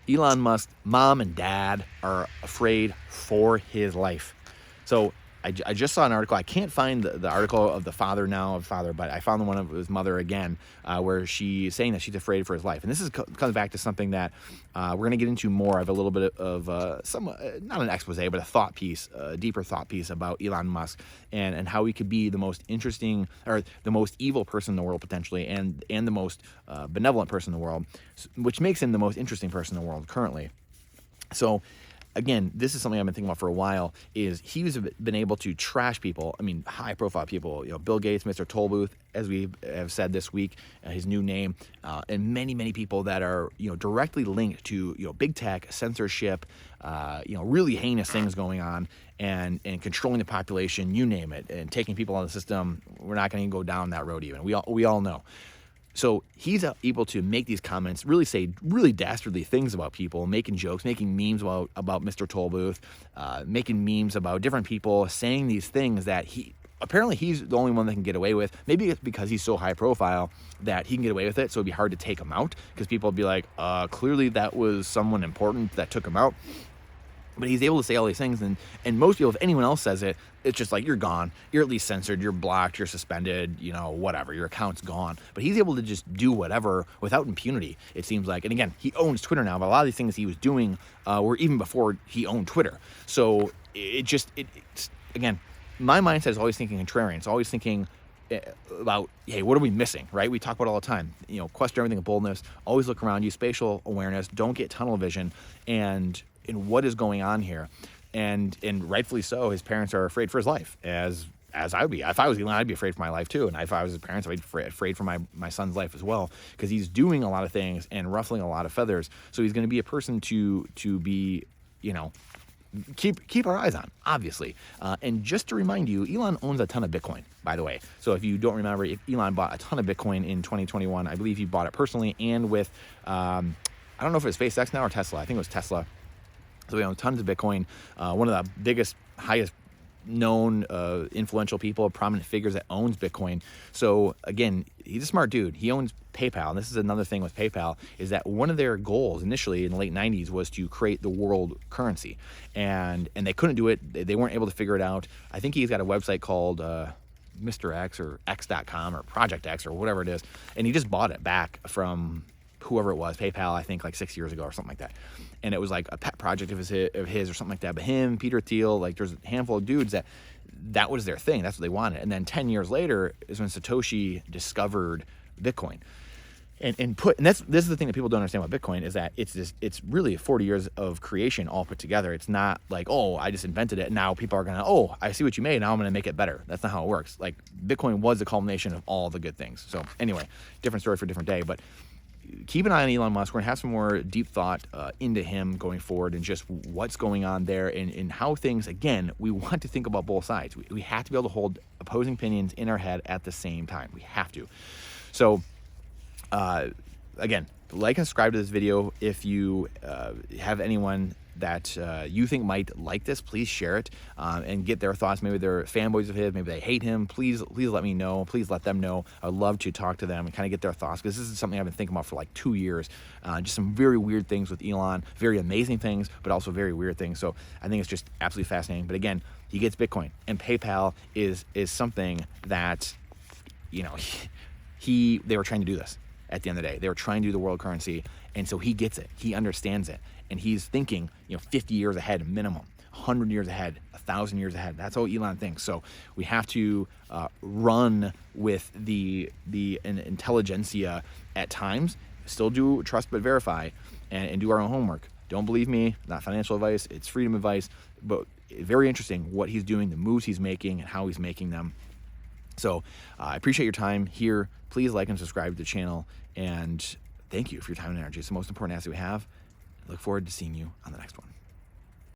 Elon Musk's mom and dad are afraid for his life. So I just saw an article. I can't find the article of the father now of father, but I found the one of his mother again, where she's saying that she's afraid for his life. And this comes back to something that we're going to get into more of, a little bit of some, not an expose, but a thought piece, a deeper thought piece about Elon Musk and how he could be the most interesting or the most evil person in the world potentially, and the most benevolent person in the world, which makes him the most interesting person in the world currently. So again, this is something I've been thinking about for a while, is he's been able to trash people. I mean, high profile people, Bill Gates, Mr. Tollbooth, as we have said this week, his new name, and many, many people that are, directly linked to, big tech, censorship, really heinous things going on, and controlling the population, you name it, and taking people out of the system. We're not going to go down that road even. We all know. So he's able to make these comments, really say really dastardly things about people, making jokes, making memes about Mr. Tollbooth, making memes about different people, saying these things that apparently he's the only one that can get away with. Maybe it's because he's so high profile that he can get away with it, so it'd be hard to take him out, because people would be like, clearly that was someone important that took him out. But he's able to say all these things, and most people, if anyone else says it, it's just like, you're gone. You're at least censored. You're blocked. You're suspended. Whatever. Your account's gone. But he's able to just do whatever without impunity, it seems like. And again, he owns Twitter now, but a lot of these things he was doing were even before he owned Twitter. So it's again, my mindset is always thinking contrarian. It's always thinking about, hey, what are we missing, right? We talk about it all the time. Question everything with boldness. Always look around you. Spatial awareness. Don't get tunnel vision. And what is going on here, and rightfully so. His parents are afraid for his life, as I would be. If I was Elon, I'd be afraid for my life too, and if I was his parents, I'd be afraid for my son's life as well, because he's doing a lot of things and ruffling a lot of feathers. So he's going to be a person to be, keep our eyes on, obviously. And just to remind you, Elon owns a ton of Bitcoin, by the way. So if you don't remember, Elon bought a ton of Bitcoin in 2021. I believe he bought it personally and with, I don't know if it's SpaceX now or Tesla. I think it was Tesla. So we own tons of Bitcoin. One of the biggest, highest known, influential people, prominent figures that owns Bitcoin. So again, he's a smart dude. He owns PayPal. And this is another thing with PayPal, is that one of their goals initially in the late 90s was to create the world currency. And they couldn't do it. They weren't able to figure it out. I think he's got a website called Mr. X or X.com or Project X or whatever it is. And he just bought it back from whoever it was, PayPal, I think like 6 years ago or something like that. And it was like a pet project of his or something like that. But him, Peter Thiel, like there's a handful of dudes that was their thing. That's what they wanted. And then 10 years later is when Satoshi discovered Bitcoin. And this is the thing that people don't understand about Bitcoin, is that it's really 40 years of creation all put together. It's not like, oh, I just invented it and now people are gonna, oh, I see what you made, now I'm gonna make it better. That's not how it works. Like, Bitcoin was the culmination of all the good things. So anyway, different story for a different day. But keep an eye on Elon Musk. We're going to have some more deep thought into him going forward, and just what's going on there, and how things, again, we want to think about both sides. We have to be able to hold opposing opinions in our head at the same time. We have to. So, again, like and subscribe to this video. If you have anyone that you think might like this, please share it and get their thoughts. Maybe they're fanboys of his, maybe they hate him. Please let me know. Please let them know. I'd love to talk to them and kind of get their thoughts, because this is something I've been thinking about for like 2 years. Just some very weird things with Elon, very amazing things, but also very weird things. So I think it's just absolutely fascinating. But again, he gets Bitcoin, and PayPal is something that, they were trying to do this. At the end of the day, they were trying to do the world currency, and so he gets it. He understands it, and he's thinking, 50 years ahead minimum, 100 years ahead, 1,000 years ahead. That's how Elon thinks. So we have to run with the intelligentsia at times. Still do trust but verify, and do our own homework. Don't believe me. Not financial advice. It's freedom advice. But very interesting what he's doing, the moves he's making, and how he's making them. So I appreciate your time here. Please like and subscribe to the channel, and thank you for your time and energy. It's the most important asset we have. I look forward to seeing you on the next one.